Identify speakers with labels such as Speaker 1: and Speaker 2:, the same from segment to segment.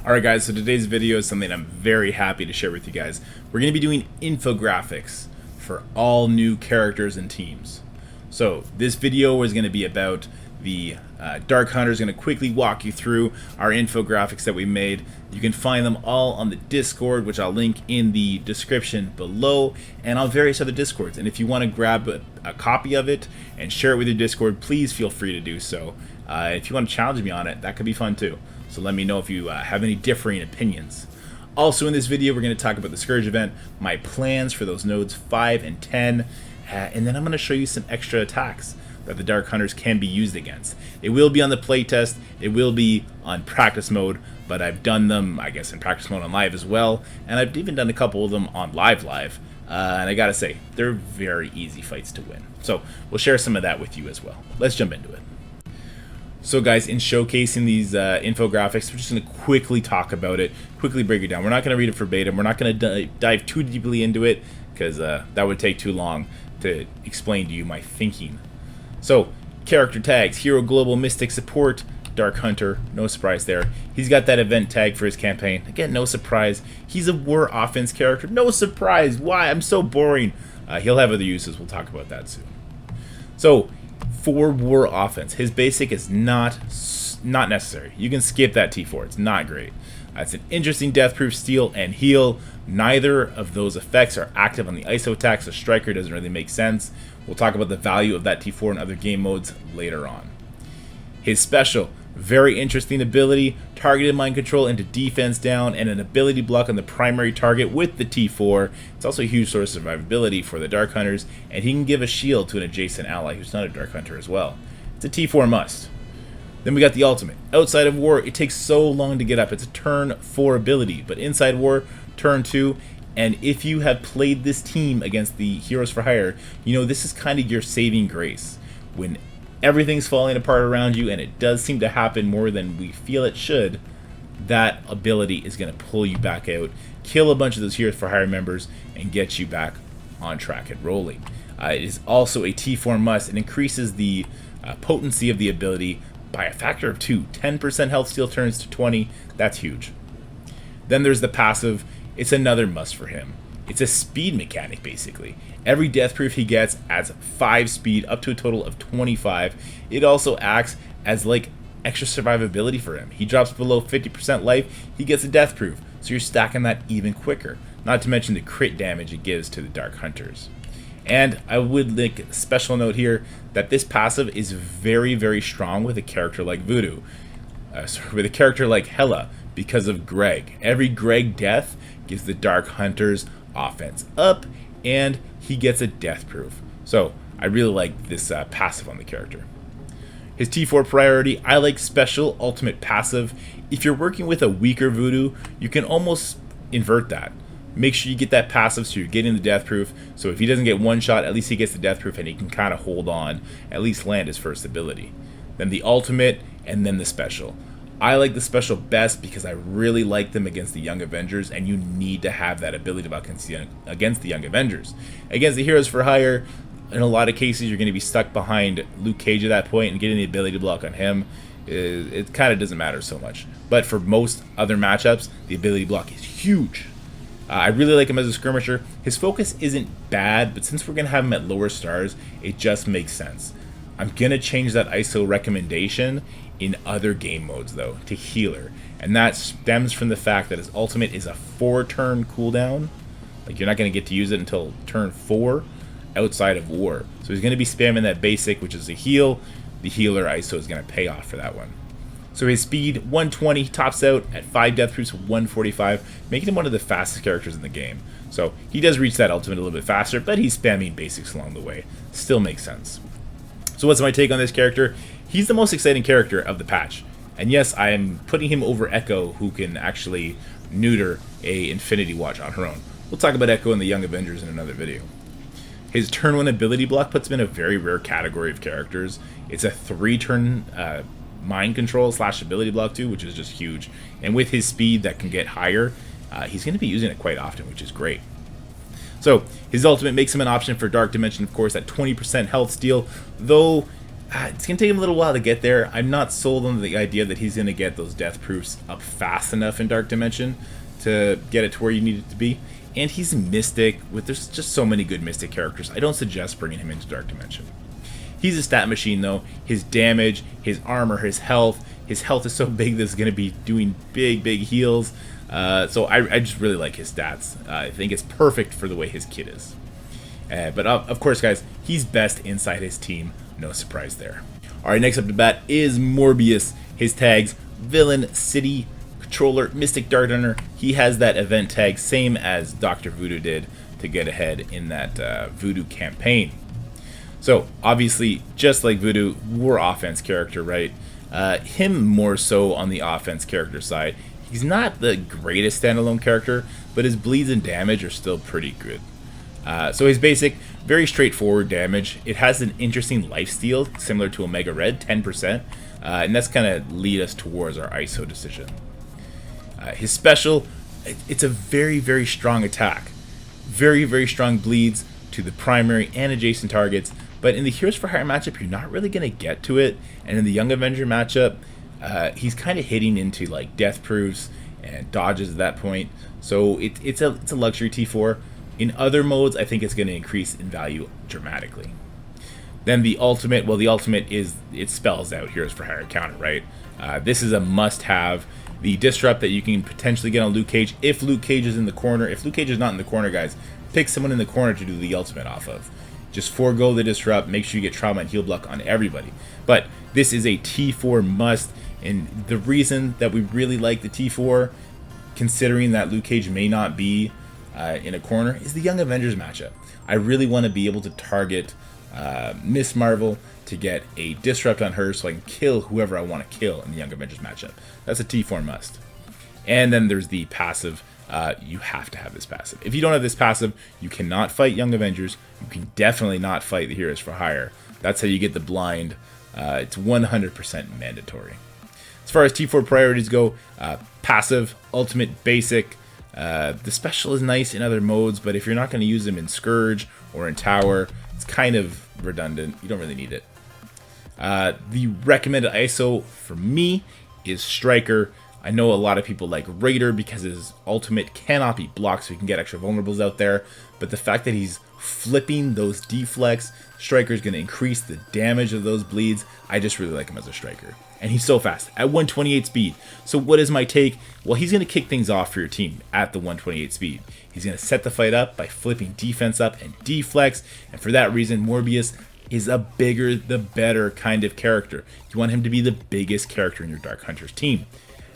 Speaker 1: Alright guys, so today's video is something I'm very happy to share with you guys. We're going to be doing infographics for all new characters and teams. So this video is going to be about the Dark Hunter. Is going to quickly walk you through our infographics that we made. You can find them all on the Discord, which I'll link in the description below, and on various other Discords. And if you want to grab a copy of it and share it with your Discord, please feel free to do so. If you want to challenge me on it, that could be fun too. So let me know if you have any differing opinions. Also in this video, we're going to talk about the Scourge Event, my plans for those nodes 5 and 10, and then I'm going to show you some extra attacks that the Dark Hunters can be used against. It will be on the playtest, it will be on practice mode, but I've done them, I guess, in practice mode on live as well, and I've even done a couple of them on live, and I gotta say, they're very easy fights to win. So we'll share some of that with you as well. Let's jump into it. So guys, in showcasing these infographics, we're just going to quickly talk about it, quickly break it down. We're not going to read it verbatim. We're not going to dive too deeply into it because that would take too long to explain to you my thinking. So, character tags: Hero, Global, Mystic, Support, Dark Hunter, no surprise there. He's got that event tag for his campaign. Again, no surprise. He's a war offense character. No surprise. Why? I'm so boring. He'll have other uses. We'll talk about that soon. So, for war offense, his basic is not necessary. You can skip that T4. It's not great. It's an interesting death proof, steal, and heal. Neither of those effects are active on the ISO attack, so Striker doesn't really make sense. We'll talk about the value of that T4 in other game modes later on. His special, very interesting ability: targeted mind control into defense down, and an ability block on the primary target with the T4. It's also a huge source of survivability for the Dark Hunters, and he can give a shield to an adjacent ally who's not a Dark Hunter as well. It's a T4 must. Then we got the ultimate. Outside of war, it takes so long to get up. It's a turn 4 ability, but inside war, turn 2. And if you have played this team against the Heroes for Hire, you know this is kind of your saving grace. When everything's falling apart around you, and it does seem to happen more than we feel it should, that ability is going to pull you back out, kill a bunch of those Heroes for Hire members, and get you back on track and rolling. It is also a T4 must. It increases the potency of the ability by a factor of 2. 10% health steal turns to 20. That's huge. Then there's the passive. It's another must for him. It's a speed mechanic, basically. Every death proof he gets adds 5 speed, up to a total of 25. It also acts as like extra survivability for him. He drops below 50% life, he gets a death proof, so you're stacking that even quicker. Not to mention the crit damage it gives to the Dark Hunters. And I would like a special note here that this passive is very, very strong with a character like Voodoo. With a character like Hela, because of Greg. Every Greg death gives the Dark Hunters offense up, and he gets a death proof. So I really like this passive on the character. His T4 priority: I like special, ultimate, passive. If you're working with a weaker Voodoo, you can almost invert that. Make sure you get that passive so you're getting the death proof. So if he doesn't get one shot, at least he gets the death proof and he can kind of hold on, at least land his first ability. Then the ultimate, and then the special. I like the special best because I really like them against the Young Avengers, and you need to have that ability against the Young Avengers. Against the Heroes for Hire, in a lot of cases, you're going to be stuck behind Luke Cage at that point, and getting the ability block on him, it kind of doesn't matter so much. But for most other matchups, the ability block is huge. I really like him as a skirmisher. His focus isn't bad, but since we're going to have him at lower stars, it just makes sense. I'm going to change that ISO recommendation in other game modes, though, to healer. And that stems from the fact that his ultimate is a 4-turn cooldown. Like, you're not going to get to use it until turn 4 outside of war. So he's going to be spamming that basic, which is a heal. The healer ISO is going to pay off for that one. So his speed, 120, tops out at 5 death proofs, 145, making him one of the fastest characters in the game. So he does reach that ultimate a little bit faster, but he's spamming basics along the way. Still makes sense. So what's my take on this character? He's the most exciting character of the patch. And yes, I am putting him over Echo, who can actually neuter a Infinity Watch on her own. We'll talk about Echo and the Young Avengers in another video. His turn 1 ability block puts him in a very rare category of characters. It's a 3-turn mind control / ability block too, which is just huge. And with his speed that can get higher, he's going to be using it quite often, which is great. So his ultimate makes him an option for Dark Dimension, of course, at 20% health steal, though It's going to take him a little while to get there. I'm not sold on the idea that he's going to get those death proofs up fast enough in Dark Dimension to get it to where you need it to be. And he's a Mystic. There's just so many good Mystic characters. I don't suggest bringing him into Dark Dimension. He's a stat machine, though. His damage, his armor, his health is so big that it's going to be doing big heals. So I just really like his stats. I think it's perfect for the way his kit is. But of course, guys, he's best inside his team. No surprise there. Alright, next up to bat is Morbius. His tags: Villain, City, Controller, Mystic Dart Hunter. He has that event tag, same as Dr. Voodoo did to get ahead in that Voodoo campaign. So, obviously, just like Voodoo, we're offense character, right? Him more so on the offense character side. He's not the greatest standalone character, but his bleeds and damage are still pretty good. So his basic, very straightforward damage. It has an interesting lifesteal, similar to Omega Red, 10%. And that's kind of lead us towards our ISO decision. His special, it's a very strong attack. Very strong bleeds to the primary and adjacent targets. But in the Heroes for Hire matchup, you're not really going to get to it. And in the Young Avenger matchup, he's kind of hitting into like death proofs and dodges at that point. So it's a luxury T4. In other modes, I think it's going to increase in value dramatically. Then the ultimate, well, the ultimate is, it spells out Heroes for Hire counter, right? This is a must-have. The disrupt that you can potentially get on Luke Cage, if Luke Cage is in the corner. If Luke Cage is not in the corner, guys, pick someone in the corner to do the ultimate off of. Just forego the disrupt, make sure you get trauma and heal block on everybody. But this is a T4 must, and the reason that we really like the T4, considering that Luke Cage may not be in a corner, is the Young Avengers matchup. I really want to be able to target Miss Marvel to get a disrupt on her so I can kill whoever I want to kill in the Young Avengers matchup. That's a T4 must. And then there's the passive. You have to have this passive. If you don't have this passive, you cannot fight Young Avengers. You can definitely not fight the Heroes for Hire. That's how you get the blind. It's 100% mandatory. As far as T4 priorities go, passive, ultimate, basic. The special is nice in other modes, but if you're not going to use them in Scourge or in Tower, it's kind of redundant. You don't really need it. The recommended ISO for me is Striker. I know a lot of people like Raider because his ultimate cannot be blocked, so he can get extra vulnerables out there. But the fact that he's flipping those deflects, Striker is going to increase the damage of those bleeds. I just really like him as a Striker. And he's so fast, at 128 speed. So what is my take? Well, he's going to kick things off for your team at the 128 speed. He's going to set the fight up by flipping defense up and deflects. And for that reason, Morbius is a bigger the better kind of character. You want him to be the biggest character in your Dark Hunters team.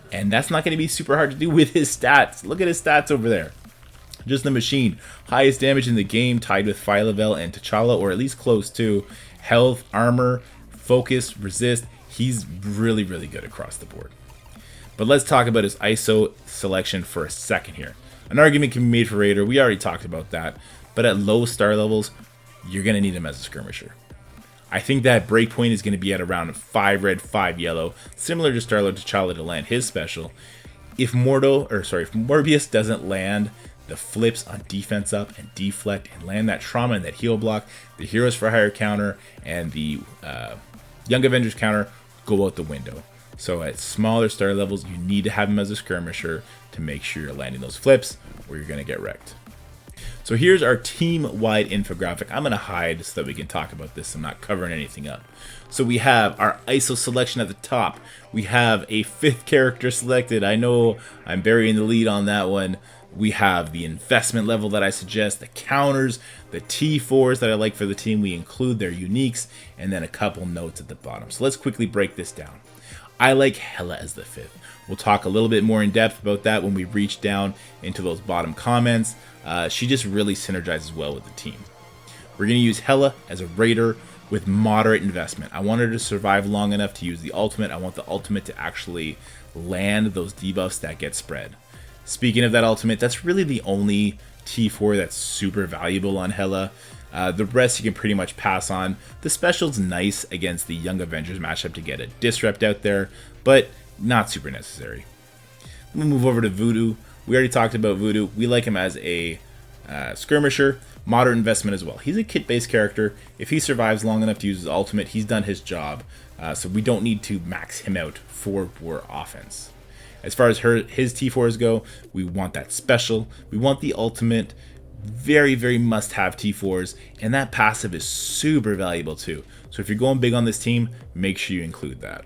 Speaker 1: And that's not going to be super hard to do with his stats. Look at his stats over there. Just the machine. Highest damage in the game, tied with Phyla-Vell and T'Challa, or at least close to. Health, armor, focus, resist. He's really good across the board. But let's talk about his ISO selection for a second here. An argument can be made for Raider. We already talked about that. But at low star levels, you're going to need him as a skirmisher. I think that breakpoint is going to be at around 5 red, 5 yellow, similar to Star-Lord T'Challa to land his special. If Morbius doesn't land the flips on defense up and deflect and land that trauma and that heal block, the Heroes for Hire counter and the Young Avengers counter go out the window. So at smaller star levels, you need to have him as a skirmisher to make sure you're landing those flips or you're going to get wrecked. So here's our team-wide infographic. I'm going to hide so that we can talk about this. I'm not covering anything up. So we have our ISO selection at the top. We have a 5th character selected. I know I'm burying the lead on that one. We have the investment level that I suggest, the counters, the T4s that I like for the team. We include their uniques, and then a couple notes at the bottom. So let's quickly break this down. I like Hela as the 5th. We'll talk a little bit more in depth about that when we reach down into those bottom comments. She just really synergizes well with the team. We're going to use Hela as a Raider with moderate investment. I want her to survive long enough to use the ultimate. I want the ultimate to actually land those debuffs that get spread. Speaking of that ultimate, that's really the only T4 that's super valuable on Hela. The rest you can pretty much pass on. The special's nice against the Young Avengers matchup to get a disrupt out there, but not super necessary. We'll move over to Voodoo. We already talked about Voodoo. We like him as a skirmisher, moderate investment as well. He's a kit-based character. If he survives long enough to use his ultimate, he's done his job. So we don't need to max him out for war offense. As far as his T4s go, we want that special. We want the ultimate. Very, very must-have T4s. And that passive is super valuable too. So if you're going big on this team, make sure you include that.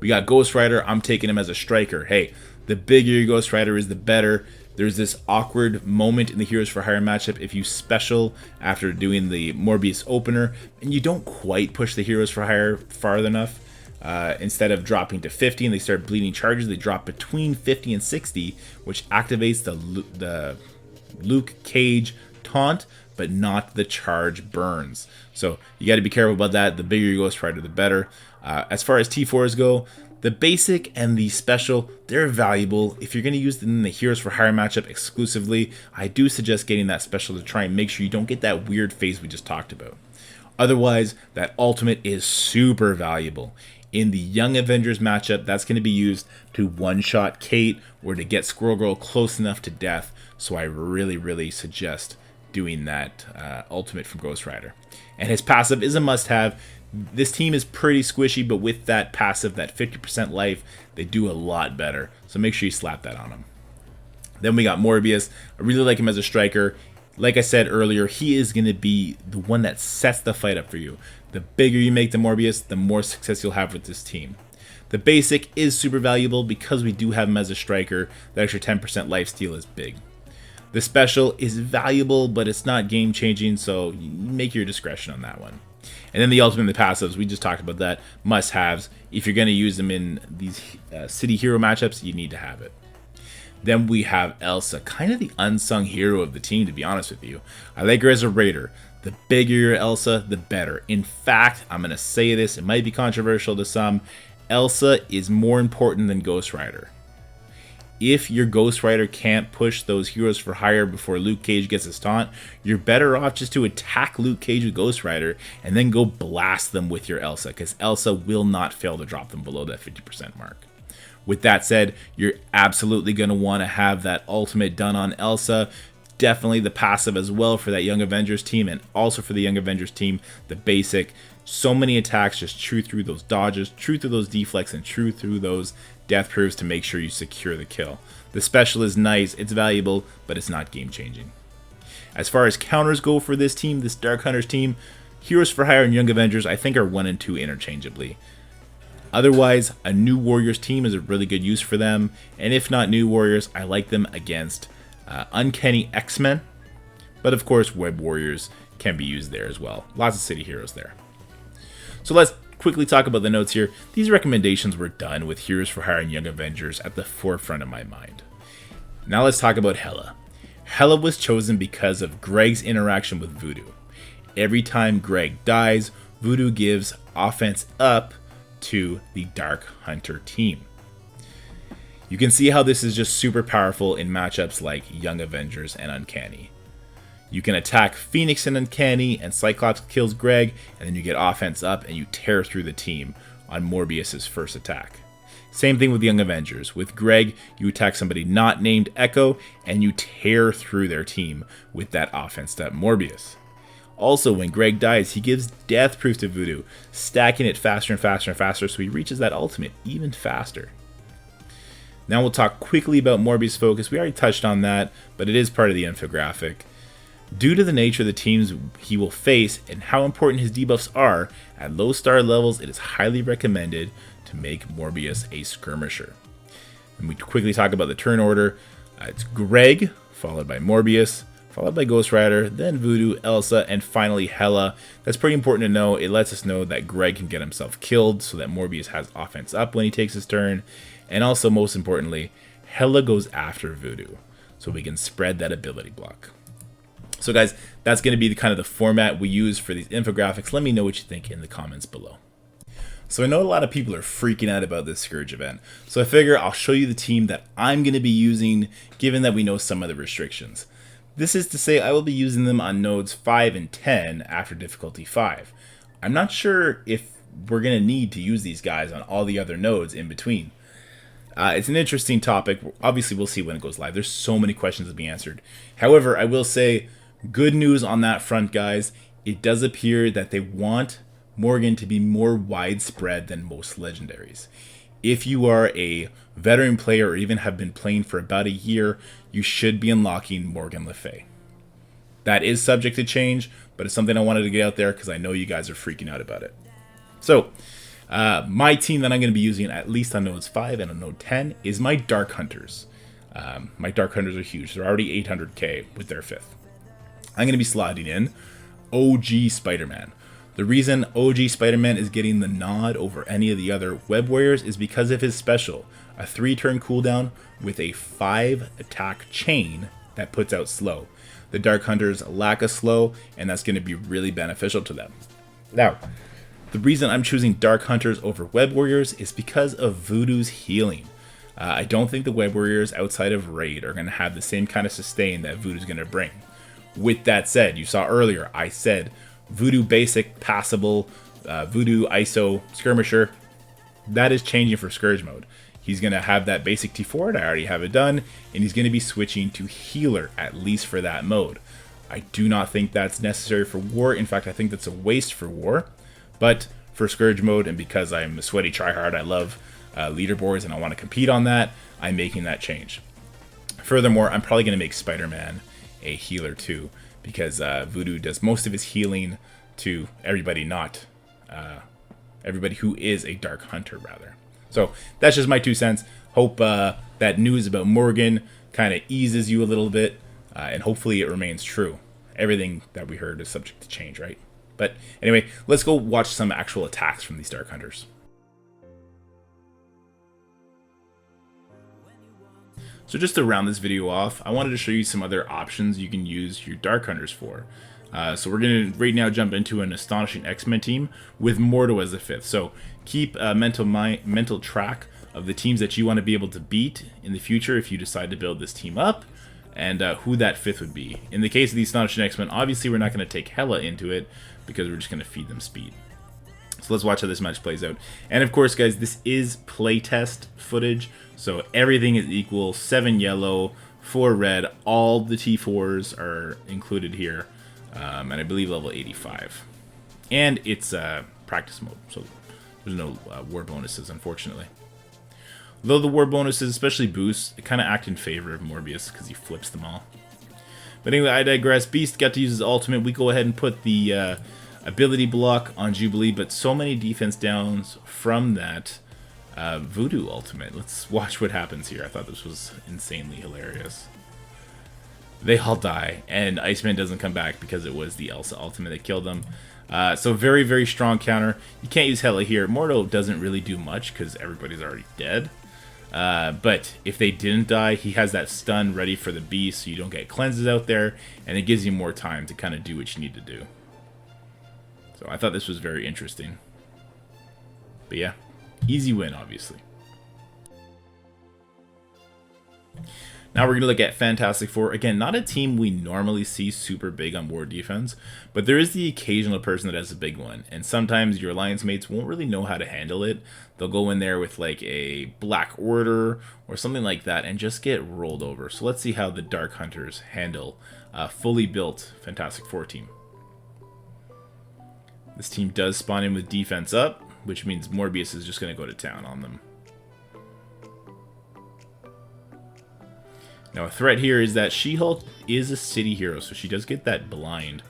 Speaker 1: We got Ghost Rider. I'm taking him as a striker. Hey, the bigger your Ghost Rider is, the better. There's this awkward moment in the Heroes for Hire matchup if you special after doing the Morbius opener and you don't quite push the Heroes for Hire far enough. Instead of dropping to 50 and they start bleeding charges, they drop between 50 and 60, which activates the Luke Cage taunt, but not the charge burns. So you got to be careful about that. The bigger your Ghost Rider, the better. As far as T4s go, the basic and the special, they're valuable. If you're going to use them in the Heroes for Hire matchup exclusively, I do suggest getting that special to try and make sure you don't get that weird phase we just talked about. Otherwise, that ultimate is super valuable. In the Young Avengers matchup, that's going to be used to one-shot Kate or to get Squirrel Girl close enough to death. So I really, really suggest doing that ultimate from Ghost Rider. And his passive is a must-have. This team is pretty squishy, but with that passive, that 50% life, they do a lot better. So make sure you slap that on him. Then we got Morbius. I really like him as a striker. Like I said earlier, he is going to be the one that sets the fight up for you. The bigger you make the Morbius, the more success you'll have with this team. The basic is super valuable because we do have him as a striker. The extra 10% lifesteal is big. The special is valuable, but it's not game changing, so you make your discretion on that one. And then the ultimate and the passives, we just talked about that, must-haves. If you're going to use them in these city hero matchups, you need to have it. Then we have Elsa, kind of the unsung hero of the team, to be honest with you. I like her as a raider. The bigger your Elsa, the better. In fact, I'm going to say this, it might be controversial to some, Elsa is more important than Ghost Rider. If your Ghost Rider can't push those Heroes for Hire before Luke Cage gets his taunt, you're better off just to attack Luke Cage with Ghost Rider and then go blast them with your Elsa, because Elsa will not fail to drop them below that 50% mark. With that said, you're absolutely going to want to have that ultimate done on Elsa. Definitely the passive as well for that Young Avengers team, and also for the Young Avengers team, the basic. So many attacks, just chew through those dodges, chew through those deflects, and chew through those death proofs to make sure you secure the kill. The special is nice, it's valuable, but it's not game changing. As far as counters go for this team, this Dark Hunters team, Heroes for Hire and Young Avengers I think are 1 and 2 interchangeably. Otherwise, a New Warriors team is a really good use for them, and if not New Warriors, I like them against Uncanny X-Men, but of course Web Warriors can be used there as well. Lots of city heroes there. So let's quickly talk about the notes here. These recommendations were done with Heroes for Hire and Young Avengers at the forefront of my mind. Now let's talk about Hela. Hela was chosen because of Greg's interaction with Voodoo. Every time Greg dies, Voodoo gives offense up to the Dark Hunter team. You can see how this is just super powerful in matchups like Young Avengers and Uncanny. You can attack Phoenix and Uncanny, and Cyclops kills Greg, and then you get offense up and you tear through the team on Morbius' first attack. Same thing with Young Avengers. With Greg, you attack somebody not named Echo, and you tear through their team with that offense up Morbius. Also, when Greg dies, he gives death proof to Voodoo, stacking it faster and faster and faster, so he reaches that ultimate even faster. Now we'll talk quickly about Morbius Focus. We already touched on that, but it is part of the infographic. Due to the nature of the teams he will face and how important his debuffs are, at low star levels it is highly recommended to make Morbius a skirmisher. And we quickly talk about the turn order. It's Greg, followed by Morbius, followed by Ghost Rider, then Voodoo, Elsa, and finally Hela. That's pretty important to know. It lets us know that Greg can get himself killed so that Morbius has offense up when he takes his turn. And also, most importantly, Hela goes after Voodoo, so we can spread that ability block. So guys, that's going to be the format we use for these infographics. Let me know what you think in the comments below. So I know a lot of people are freaking out about this Scourge event, so I figure I'll show you the team that I'm going to be using, given that we know some of the restrictions. This is to say I will be using them on nodes 5 and 10 after difficulty 5. I'm not sure if we're going to need to use these guys on all the other nodes in between. It's an interesting topic. Obviously, we'll see when it goes live. There's so many questions to be answered. However, I will say, good news on that front, guys. It does appear that they want Morgan to be more widespread than most legendaries. If you are a veteran player or even have been playing for about a year, you should be unlocking Morgan Le Fay. That is subject to change, but it's something I wanted to get out there because I know you guys are freaking out about it. So, my team that I'm going to be using, at least on Nodes 5 and on Node 10, is my Dark Hunters. My Dark Hunters are huge. They're already 800k with their 5th. I'm going to be slotting in OG Spider-Man. The reason OG Spider-Man is getting the nod over any of the other Web Warriors is because of his special, a 3-turn cooldown with a 5-attack chain that puts out slow. The Dark Hunters lack a slow, and that's going to be really beneficial to them. Now, the reason I'm choosing Dark Hunters over Web Warriors is because of Voodoo's healing. I don't think the Web Warriors outside of Raid are going to have the same kind of sustain that Voodoo's going to bring. With that said, you saw earlier, I said Voodoo Basic, Passable, Voodoo ISO, Skirmisher, that is changing for Scourge mode. He's going to have that basic T4, I already have it done, and he's going to be switching to Healer, at least for that mode. I do not think that's necessary for War. In fact, I think that's a waste for War. But for Scourge mode, and because I'm a sweaty tryhard, I love leaderboards and I want to compete on that, I'm making that change. Furthermore, I'm probably going to make Spider-Man a healer too, because Voodoo does most of his healing to everybody, not everybody who is a Dark Hunter, rather. So that's just my 2 cents. Hope that news about Morgan kind of eases you a little bit, and hopefully it remains true. Everything that we heard is subject to change, right? But anyway, let's go watch some actual attacks from these Dark Hunters. So just to round this video off, I wanted to show you some other options you can use your Dark Hunters for. So we're going to right now jump into an Astonishing X-Men team with Mordo as the 5th. So keep a mental track of the teams that you want to be able to beat in the future if you decide to build this team up, and who that 5th would be. In the case of the Astonishing X-Men, obviously we're not going to take Hela into it because we're just going to feed them speed. So let's watch how this match plays out. And of course, guys, this is playtest footage, so everything is equal. 7 yellow, 4 red, all the T4s are included here, and I believe level 85. And it's practice mode, so there's no war bonuses, unfortunately. Though the war bonuses, especially boosts, it kind of act in favor of Morbius because he flips them all. But anyway, I digress. Beast got to use his ultimate. We go ahead and put the ability block on Jubilee, but so many defense downs from that Voodoo ultimate. Let's watch what happens here. I thought this was insanely hilarious. They all die, and Iceman doesn't come back because it was the Elsa ultimate that killed them. So very, very strong counter. You can't use Hela here. Mordo doesn't really do much because everybody's already dead. But if they didn't die, he has that stun ready for the beast, so you don't get cleanses out there, and it gives you more time to kind of do what you need to do. So I thought this was very interesting. But yeah, easy win, obviously. Now we're going to look at Fantastic Four. Again, not a team we normally see super big on war defense, but there is the occasional person that has a big one, and sometimes your alliance mates won't really know how to handle it. They'll go in there with like a Black Order or something like that and just get rolled over. So let's see how the Dark Hunters handle a fully built Fantastic Four team. This team does spawn in with defense up, which means Morbius is just going to go to town on them. Now, a threat here is that She-Hulk is a city hero, so she does get that blind.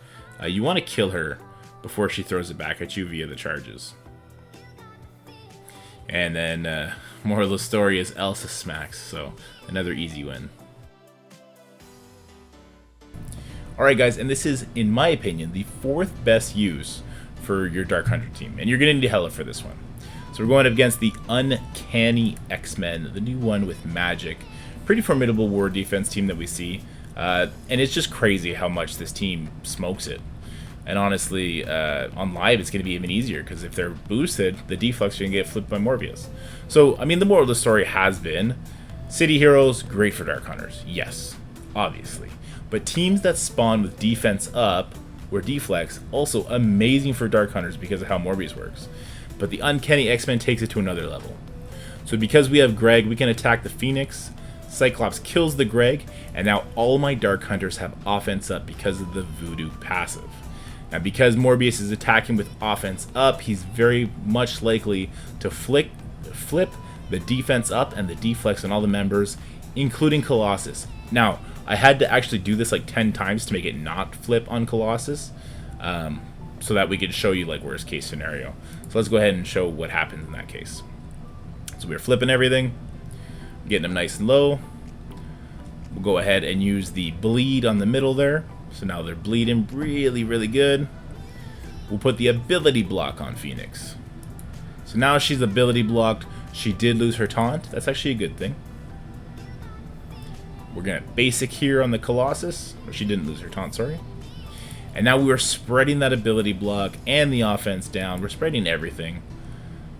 Speaker 1: You want to kill her before she throws it back at you via the charges. And then, moral of the story is Elsa smacks, so another easy win. Alright guys, and this is, in my opinion, the 4th best use for your Dark Hunter team. And you're going to need Hela for this one. So we're going up against the Uncanny X-Men, the new one with magic. Pretty formidable war defense team that we see, and it's just crazy how much this team smokes it. And honestly, on live it's going to be even easier, because if they're boosted, the deflex are going to get flipped by Morbius. So, I mean, the moral of the story has been, city heroes, great for Dark Hunters. Yes, obviously. But teams that spawn with defense up, or deflex, also amazing for Dark Hunters because of how Morbius works. But the Uncanny X-Men takes it to another level. So because we have Greg, we can attack the Phoenix. Cyclops kills the Greg, and now all my Dark Hunters have offense up because of the Voodoo passive. Now because Morbius is attacking with offense up, he's very much likely to flip the defense up and the deflex on all the members, including Colossus. Now, I had to actually do this like 10 times to make it not flip on Colossus, so that we could show you like worst case scenario. So let's go ahead and show what happens in that case. So we're flipping everything, getting them nice and low. We'll go ahead and use the bleed on the middle there. So now they're bleeding really, really good. We'll put the ability block on Phoenix. So now she's ability blocked. She did lose her taunt. That's actually a good thing. We're going to basic here on the Colossus. Or she didn't lose her taunt, sorry. And now we are spreading that ability block and the offense down. We're spreading everything.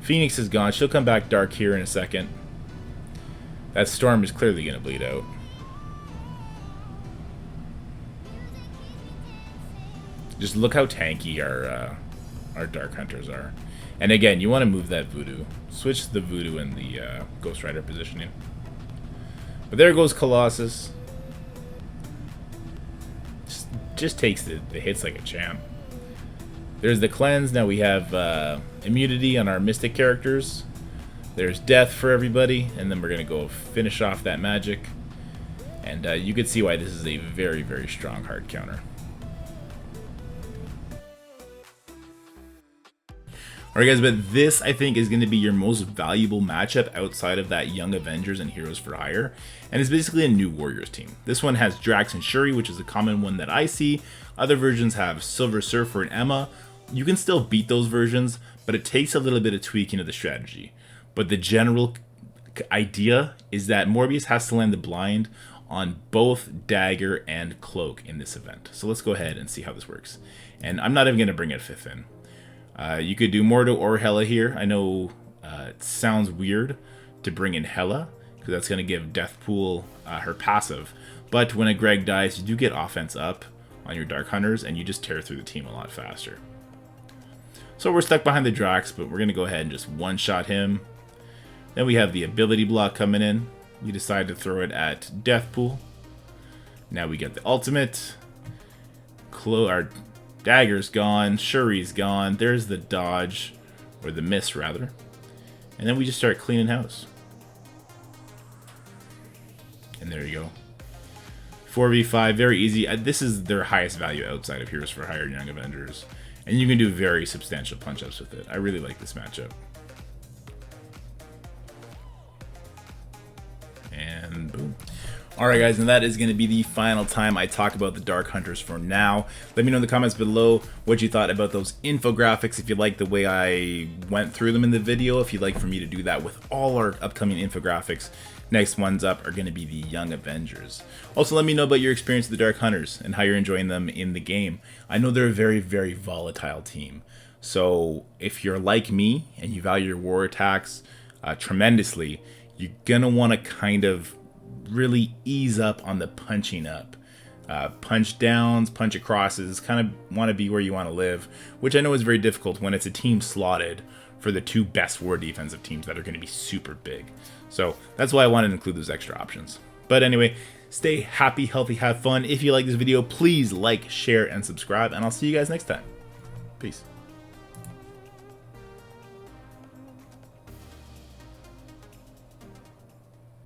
Speaker 1: Phoenix is gone. She'll come back dark here in a second. That Storm is clearly going to bleed out. Just look how tanky our Dark Hunters are. And again, you want to move that Voodoo. Switch the Voodoo and the Ghost Rider positioning. But there goes Colossus. Just takes the hits like a champ. There's the cleanse. Now we have immunity on our Mystic characters. There's death for everybody. And then we're going to go finish off that magic. And you can see why this is a very, very strong hard counter. Alright guys, but this I think is going to be your most valuable matchup outside of that Young Avengers and Heroes for Hire, and it's basically a new Warriors team. This one has Drax and Shuri, which is a common one that I see. Other versions have Silver Surfer and Emma. You can still beat those versions, but it takes a little bit of tweaking of the strategy. But the general idea is that Morbius has to land the blind on both Dagger and Cloak in this event. So let's go ahead and see how this works. And I'm not even going to bring it 5th in. You could do Mordo or Hela here. I know it sounds weird to bring in Hela, because that's going to give Deathpool her passive. But when a Greg dies, you do get offense up on your Dark Hunters, and you just tear through the team a lot faster. So we're stuck behind the Drax, but we're going to go ahead and just one-shot him. Then we have the ability block coming in. We decide to throw it at Deathpool. Now we get the ultimate. Our Dagger's gone, Shuri's gone, there's the dodge, or the miss rather. And then we just start cleaning house. And there you go. 4v5, very easy. This is their highest value outside of Heroes for Hire and Young Avengers. And you can do very substantial punch-ups with it. I really like this matchup. And boom. Alright guys, and that is going to be the final time I talk about the Dark Hunters for now. Let me know in the comments below what you thought about those infographics, if you like the way I went through them in the video, if you'd like for me to do that with all our upcoming infographics. Next ones up are going to be the Young Avengers. Also, let me know about your experience with the Dark Hunters and how you're enjoying them in the game. I know they're a very, very volatile team. So if you're like me and you value your war attacks tremendously, you're going to want to kind of really ease up on the punching up. Punch downs, punch acrosses, kind of want to be where you want to live, which I know is very difficult when it's a team slotted for the 2 best war defensive teams that are going to be super big. So that's why I wanted to include those extra options. But anyway, stay happy, healthy, have fun. If you like this video, please like, share, and subscribe, and I'll see you guys next time. Peace.